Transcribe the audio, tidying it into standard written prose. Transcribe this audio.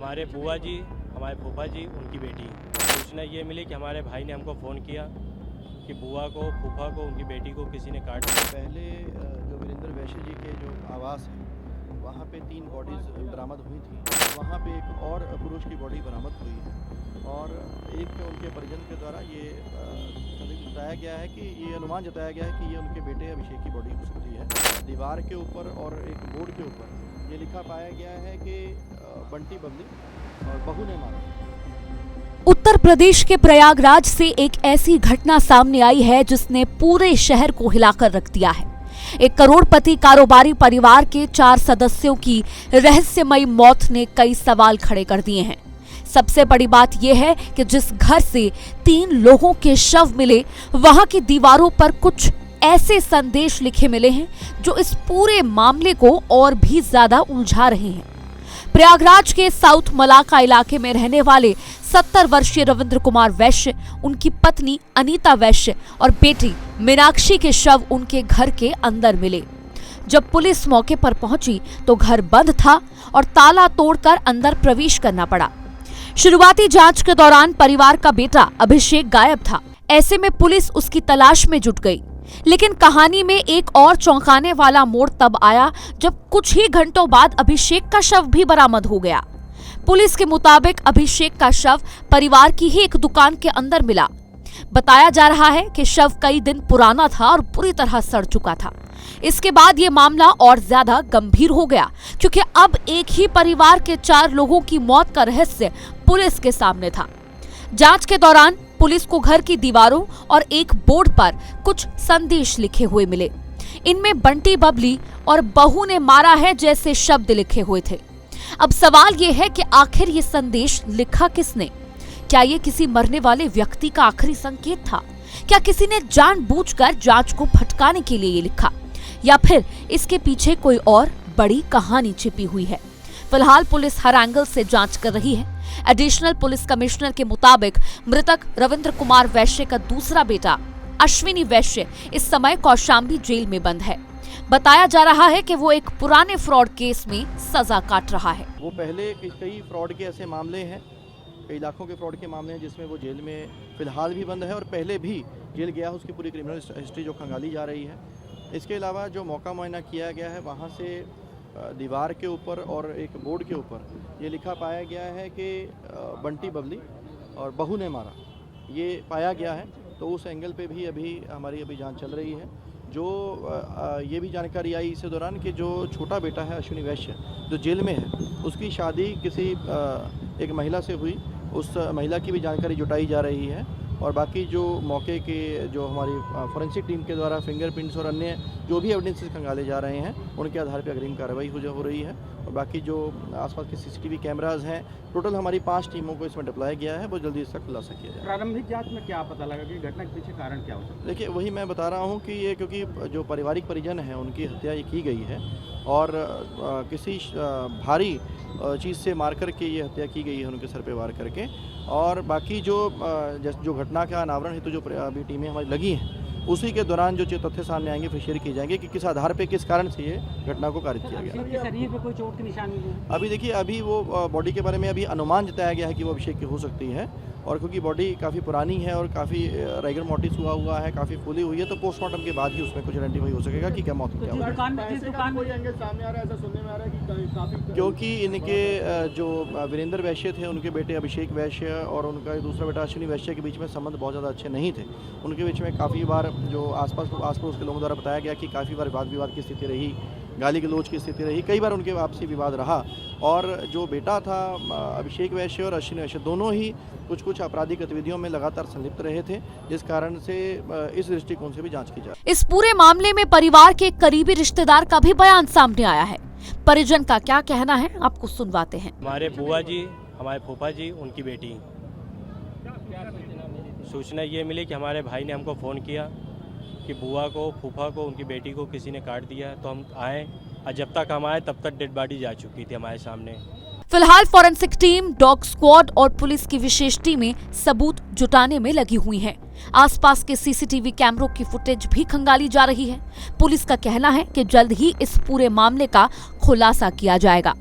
हमारे बुआ जी, हमारे फूफा जी, उनकी बेटी। सूचना ये मिली कि हमारे भाई ने हमको फ़ोन किया कि बुआ को, फूफा को, उनकी बेटी को किसी ने काट दिया। पहले जो वीरेंद्र वैश्य जी के जो आवास है वहाँ पे 3 बॉडीज़ बरामद हुई थी। वहाँ पे एक और पुरुष की बॉडी बरामद हुई है और एक उनके परिजन के द्वारा ये बताया गया है कि ये अनुमान जताया गया है कि ये उनके बेटे अभिषेक की बॉडी हो सकती है। दीवार के ऊपर और एक बोर्ड के ऊपर ये लिखा पाया गया है कि बंटी बबली और बहू ने मारा। उत्तर प्रदेश के प्रयागराज से एक ऐसी घटना सामने आई है जिसने पूरे शहर को हिलाकर रख दिया है। एक करोड़पति कारोबारी परिवार के 4 सदस्यों की रहस्यमयी मौत ने कई सवाल खड़े कर दिए हैं। सबसे बड़ी बात यह है कि जिस घर से 3 लोगों के शव मिले, वहां की दीवारों पर कुछ ऐसे संदेश लिखे मिले हैं जो इस पूरे मामले को और भी ज्यादा उलझा रहे हैं। प्रयागराज के साउथ मलाका इलाके में रहने वाले 70 वर्षीय रविंद्र कुमार वैश्य, उनकी पत्नी अनीता वैश्य और बेटी मीनाक्षी के शव उनके घर के अंदर मिले। जब पुलिस मौके पर पहुंची तो घर बंद था और ताला तोड़कर अंदर प्रवेश करना पड़ा। शुरुआती जांच के दौरान परिवार का बेटा अभिषेक गायब था। ऐसे में पुलिस उसकी तलाश में जुट गई। लेकिन कहानी में एक और चौंकाने वाला मोड़ तब आया जब कुछ ही घंटों बाद अभिषेक का शव भी बरामद हो गया। पुलिस के मुताबिक अभिषेक का शव परिवार की ही एक दुकान के अंदर मिला। बताया जा रहा है कि शव कई दिन पुराना था और पूरी तरह सड़ चुका था। इसके बाद ये मामला और ज्यादा गंभीर हो गया क्योंकि अब एक ही परिवार के 4 लोगों की मौत का रहस्य पुलिस के सामने था। जांच के दौरान पुलिस को घर की दीवारों और एक बोर्ड पर कुछ संदेश लिखे हुए मिले। इनमें बंटी बबली और बहू ने मारा है जैसे शब्द लिखे हुए थे। अब सवाल ये है कि आखिर ये संदेश लिखा किसने? क्या ये किसी मरने वाले व्यक्ति का आखिरी संकेत था? क्या किसी ने जानबूझकर जांच को भटकाने के लिए ये लिखा, या फिर इसके पीछे कोई और बड़ी कहानी छिपी हुई है? फिलहाल पुलिस हर एंगल से जांच कर रही है। एडिशनल पुलिस कमिश्नर के मुताबिक मृतक रविंद्र कुमार वैश्य का दूसरा बेटा अश्विनी वैश्य इस समय कौशाम्बी जेल में बंद है। बताया जा रहा है कि वो एक पुराने फ्रॉड केस में सजा काट रहा है। वो पहले कई फ्रॉड के ऐसे मामले हैं, कई लाखों के फ्रॉड के मामले हैं जिसमें वो जेल में फिलहाल भी बंद है और पहले भी जेल गया है। उसकी पूरी क्रिमिनल हिस्ट्री जो खंगाली जा रही है। इसके अलावा जो मौका मुआयना किया गया है वहाँ से दीवार के ऊपर और एक बोर्ड के ऊपर ये लिखा पाया गया है कि बंटी बबली और बहू ने मारा, ये पाया गया है। तो उस एंगल पे भी हमारी जांच चल रही है। जो ये भी जानकारी आई इस दौरान कि जो छोटा बेटा है अश्विनी वैश्य जो जेल में है, उसकी शादी किसी एक महिला से हुई। उस महिला की भी जानकारी जुटाई जा रही है और बाकी जो मौके के जो हमारी फॉरेंसिक टीम के द्वारा फिंगरप्रिंट्स और अन्य जो भी एविडेंसेस खंगाले जा रहे हैं उनके आधार पर अग्रिम कार्रवाई हो रही है। और बाकी जो आसपास के सीसीटीवी कैमराज हैं, टोटल हमारी 5 टीमों को इसमें डिप्लॉय किया है। बहुत जल्दी इसका खुलासा किया जाए। प्रारंभिक जांच में क्या पता लगा कि घटना के पीछे कारण क्या हो सकता है? देखिए, वही मैं बता रहा हूँ कि ये क्योंकि जो पारिवारिक परिजन हैं उनकी हत्या ये की गई है और किसी भारी चीज़ से मार करके ये हत्या की गई है, उनके सर पे वार करके। और बाकी जो घटना का अनावरण हेतु जो अभी टीमें हमारी लगी हैं उसी के दौरान जो तथ्य सामने आएंगे फिर शेयर किए जाएंगे कि किस आधार पे किस कारण से ये घटना को कारित किया गया। शरीर पे कोई चोट की निशानी नहीं? अभी देखिए, अभी वो बॉडी के बारे में अभी अनुमान जताया गया है कि वो अभिषेक की हो सकती है और क्योंकि बॉडी काफ़ी पुरानी है और काफ़ी राइगर मोटिस हुआ है, काफ़ी फूली हुई है, तो पोस्टमार्टम के बाद ही उसमें कुछ आइडेंटिफाई हो सकेगा कि क्या मौत क्या हुई। क्योंकि इनके जो वीरेंद्र वैश्य थे, उनके बेटे अभिषेक वैश्य और उनका दूसरा बेटा अश्विनी वैश्य के बीच में संबंध बहुत ज़्यादा अच्छे नहीं थे। उनके बीच में काफ़ी बार जो आस पड़ोस के लोगों द्वारा बताया गया कि काफ़ी बार वाद विवाद की स्थिति रही, गाली गलौज की स्थिति रही, कई बार उनके आपसी विवाद रहा। और जो बेटा था अभिषेक वैश्य और अश्विनी वैश्य दोनों ही कुछ आपराधिक गतिविधियों में लगातार संलिप्त रहे थे, जिस कारण से इस दृष्टिकोण से भी जांच की जाए। इस पूरे मामले में परिवार के करीबी रिश्तेदार का भी बयान सामने आया है। परिजन का क्या कहना है आपको सुनवाते हैं। हमारे बुआ जी, हमारे फूफा जी, उनकी बेटी। सूचना ये मिली कि हमारे भाई ने हमको फ़ोन किया कि बुआ को, फूफा को, उनकी बेटी को किसी ने काट दिया। तो हम आए और जब तक हम आए तब तक डेड बॉडी जा चुकी थी हमारे सामने। फिलहाल फॉरेंसिक टीम, डॉग स्क्वाड और पुलिस की विशेष टीमें सबूत जुटाने में लगी हुई हैं। आसपास के सीसीटीवी कैमरों की फुटेज भी खंगाली जा रही है। पुलिस का कहना है कि जल्द ही इस पूरे मामले का खुलासा किया जाएगा।